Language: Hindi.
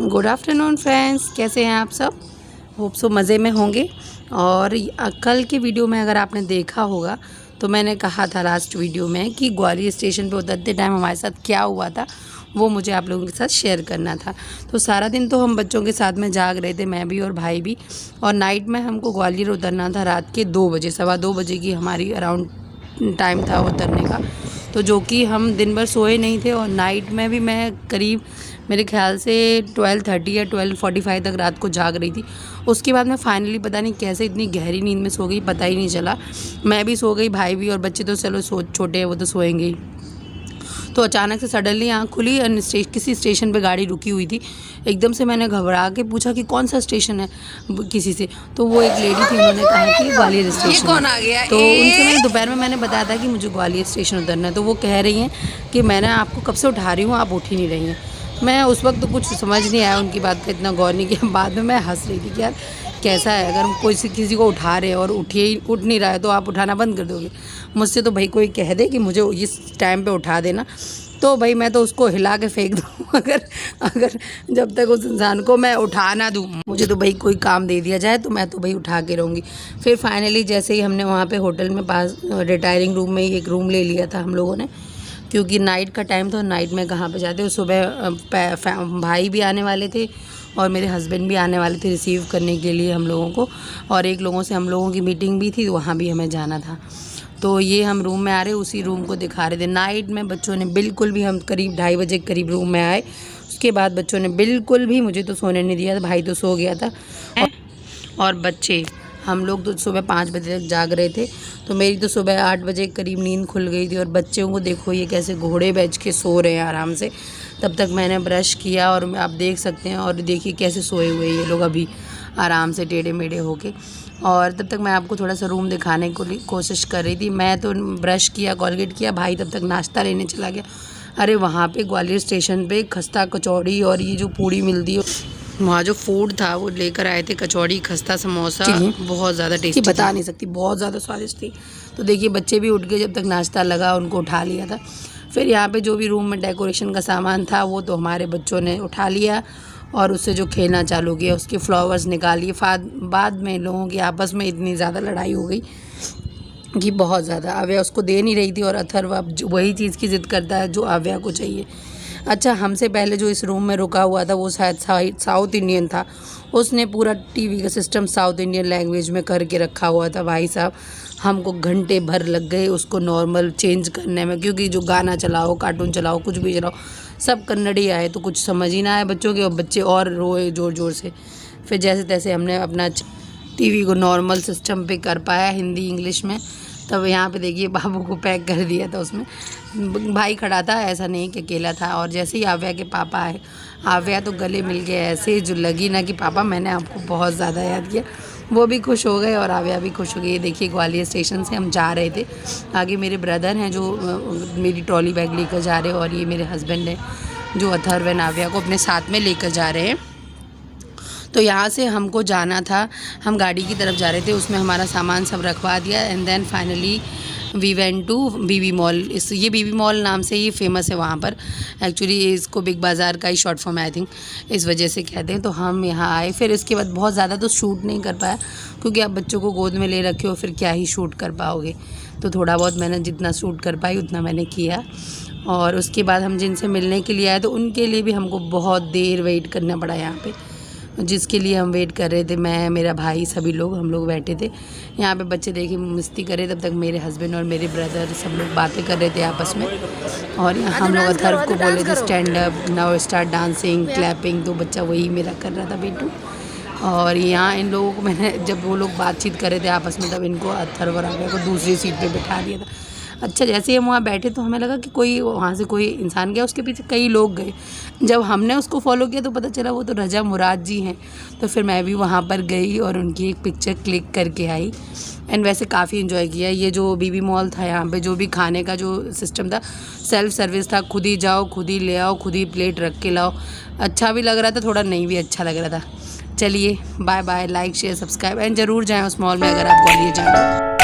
गुड आफ्टरनून फ्रेंड्स, कैसे हैं आप सब। होप सो मज़े में होंगे। और कल के वीडियो में अगर आपने देखा होगा तो मैंने कहा था लास्ट वीडियो में कि ग्वालियर स्टेशन पे उतरते टाइम हमारे साथ क्या हुआ था वो मुझे आप लोगों के साथ शेयर करना था। तो सारा दिन तो हम बच्चों के साथ में जाग रहे थे, मैं भी और भाई भी। और नाइट में हमको ग्वालियर उतरना था रात के 2 बजे, 2:15 बजे की हमारी अराउंड टाइम था उतरने का। तो जो कि हम दिन भर सोए नहीं थे और नाइट में भी मैं करीब मेरे ख्याल से 12:30 या 12:45 तक रात को जाग रही थी। उसके बाद मैं फाइनली पता नहीं कैसे इतनी गहरी नींद में सो गई, पता ही नहीं चला। मैं भी सो गई, भाई भी, और बच्चे तो चलो छोटे हैं, वो तो सोएंगे ही। तो अचानक से सडनली आँख खुली और किसी स्टेशन पे गाड़ी रुकी हुई थी। एकदम से मैंने घबरा के पूछा कि कौन सा स्टेशन है किसी से। तो वो एक लेडी थी, उन्होंने कहा कि ग्वालियर स्टेशन। कौन आ गया? तो उनसे मैंने दोपहर में मैंने बताया था कि मुझे ग्वालियर स्टेशन उतरना है। तो वो कह रही हैं कि मैंने आपको कब से उठा रही हूँ, आप उठ ही नहीं रही हैं। मैं उस वक्त तो कुछ समझ नहीं आया, उनकी बात का इतना गौर नहीं किया। बाद में मैं हंस रही थी कि यार कैसा है, अगर हम कोई किसी को उठा रहे हैं और उठ नहीं रहा है तो आप उठाना बंद कर दोगे। मुझसे तो भाई कोई कह दे कि मुझे इस टाइम पे उठा देना, तो भाई मैं तो उसको हिला के फेंक दूँ। अगर जब तक उस इंसान को मैं उठा ना दूँ, मुझे तो भाई कोई काम दे दिया जाए तो मैं तो भाई उठा के रहूँगी। फिर फाइनली जैसे ही हमने वहाँ पे होटल में पास रिटायरिंग रूम में ही एक रूम ले लिया था हम लोगों ने, क्योंकि नाइट का टाइम था। नाइट में कहाँ पे जाते, सुबह भाई भी आने वाले थे और मेरे हस्बैंड भी आने वाले थे रिसीव करने के लिए हम लोगों को। और एक लोगों से हम लोगों की मीटिंग भी थी, तो वहाँ भी हमें जाना था। तो ये हम रूम में आ रहे, उसी रूम को दिखा रहे थे। नाइट में बच्चों ने बिल्कुल भी, हम करीब 2:30 बजे के करीब रूम में आए, उसके बाद बच्चों ने बिल्कुल भी मुझे तो सोने नहीं दिया था। भाई तो सो गया था और बच्चे, हम लोग तो सुबह 5 बजे तक जाग रहे थे। तो मेरी तो सुबह 8 बजे के करीब नींद खुल गई थी। और बच्चों को देखो ये कैसे घोड़े बैठ के सो रहे हैं आराम से। तब तक मैंने ब्रश किया और आप देख सकते हैं, और देखिए कैसे सोए हुए ये लोग अभी आराम से टेढ़े मेढ़े होके। और तब तक मैं आपको थोड़ा सा रूम दिखाने को कोशिश कर रही थी। मैं तो ब्रश किया, कॉलगेट किया, भाई तब तक नाश्ता लेने चला गया। अरे वहाँ पे ग्वालियर स्टेशन पे खस्ता कचौड़ी और ये जो पूड़ी मिलती है, वहाँ जो फूड था वो लेकर आए थे, कचौड़ी, खस्ता, समोसा, बहुत ज़्यादा टेस्टी, बता नहीं सकती, बहुत ज़्यादा स्वादिष्ट थी। तो देखिए बच्चे भी उठ गए, जब तक नाश्ता लगा उनको उठा लिया था। फिर यहाँ पे जो भी रूम में डेकोरेशन का सामान था वो तो हमारे बच्चों ने उठा लिया और उससे जो खेलना चालू किया, उसके फ्लावर्स निकालिए। बाद में लोगों की आपस में इतनी ज़्यादा लड़ाई हो गई कि बहुत ज़्यादा। आव्या उसको दे नहीं रही थी और अथर्व अब वही चीज़ की ज़िद करता है जो आव्या को चाहिए। अच्छा, हमसे पहले जो इस रूम में रुका हुआ था वो शायद साउथ इंडियन था। उसने पूरा टीवी का सिस्टम साउथ इंडियन लैंग्वेज में करके रखा हुआ था। भाई साहब, हमको घंटे भर लग गए उसको नॉर्मल चेंज करने में, क्योंकि जो गाना चलाओ, कार्टून चलाओ, कुछ भी चलाओ, सब कन्नड़ी आए तो कुछ समझ ही ना आए बच्चों के, और बच्चे और रोए ज़ोर ज़ोर से। फिर जैसे तैसे हमने अपना टीवी को नॉर्मल सिस्टम पे कर पाया, हिंदी इंग्लिश में। तब यहाँ पे देखिए बाबू को पैक कर दिया था उसमें। भाई खड़ा था, ऐसा नहीं कि अकेला था। और जैसे ही आव्या के पापा आए, आव्या तो गले मिल गए ऐसे जो लगी ना कि पापा मैंने आपको बहुत ज़्यादा याद किया। वो भी खुश हो गए और आव्या भी खुश हो गई। देखिए ग्वालियर स्टेशन से हम जा रहे थे, आगे मेरे ब्रदर हैं जो मेरी ट्रॉली बैग लेकर जा रहे हैं, और ये मेरे हस्बैंड हैं जो अथर्व एंड आव्या को अपने साथ में लेकर जा रहे हैं। तो यहाँ से हमको जाना था, हम गाड़ी की तरफ जा रहे थे, उसमें हमारा सामान सब रखवा दिया। And then finally we went to BB mall. ये बीबी मॉल नाम से ही फेमस है वहाँ पर। एक्चुअली इसको बिग बाज़ार का ही शॉर्ट फॉर्म आई थिंक इस वजह से कहते हैं। तो हम यहाँ आए। फिर इसके बाद बहुत ज़्यादा तो शूट नहीं कर पाया, क्योंकि आप बच्चों को गोद में ले रखे हो, फिर क्या ही शूट कर पाओगे। तो थोड़ा बहुत मैंने जितना शूट कर पाई उतना मैंने किया। और उसके बाद हम जिनसे मिलने के लिए आए तो उनके लिए भी हमको बहुत देर वेट करना पड़ा यहाँ पर, जिसके लिए हम वेट कर रहे थे। मैं, मेरा भाई, सभी लोग हम लोग बैठे थे यहाँ पे। बच्चे देखे मस्ती कर रहे, तब तक मेरे हस्बैंड और मेरे ब्रदर सब लोग बातें कर रहे थे आपस में। और हम लोग अथर्व को बोले थे stand up now, start dancing, clapping. तो बच्चा वही मेरा कर रहा था, बेटू। और यहाँ इन लोगों को मैंने, जब वो लोग बातचीत कर रहे थे आपस में, तब इनको अथर्व और आव्या को दूसरी सीट पर बैठा दिया था। अच्छा, जैसे ही हम वहाँ बैठे तो हमें लगा कि कोई वहाँ से कोई इंसान गया, उसके पीछे कई लोग गए। जब हमने उसको फॉलो किया तो पता चला वो तो रजा मुराद जी हैं। तो फिर मैं भी वहाँ पर गई और उनकी एक पिक्चर क्लिक करके आई। एंड वैसे काफ़ी इन्जॉय किया। ये जो बीबी मॉल था, यहाँ पे जो भी खाने का जो सिस्टम था, सेल्फ सर्विस था, खुद ही जाओ, खुद ही ले आओ, खुद ही प्लेट रख के लाओ। अच्छा भी लग रहा था, थोड़ा नहीं भी अच्छा लग रहा था। चलिए bye bye, like share subscribe and ज़रूर जाएँ उस मॉल में अगर आप ग्वालियर जाएँ।